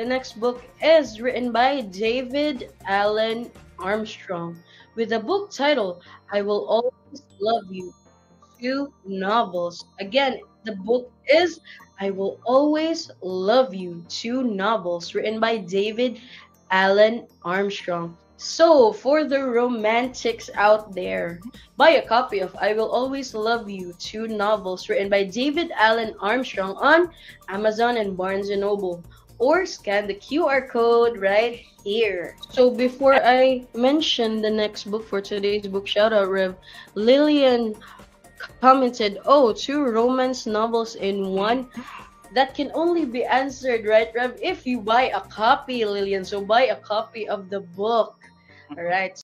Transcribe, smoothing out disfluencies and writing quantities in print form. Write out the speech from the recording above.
The next book is written by David Allen Armstrong with a book title I Will Always Love You. Two novels. Again, the book is I Will Always Love You. Two novels written by David Allen Armstrong. So, for the romantics out there, buy a copy of I Will Always Love You, two novels written by David Allen Armstrong on Amazon and Barnes& and Noble, or scan the QR code right here. So before I mention the next book for today's book shoutout, Rev, Lillian commented, "Oh, two romance novels in one." That can only be answered, right, Rev, if you buy a copy, Lillian. So buy a copy of the book. All right.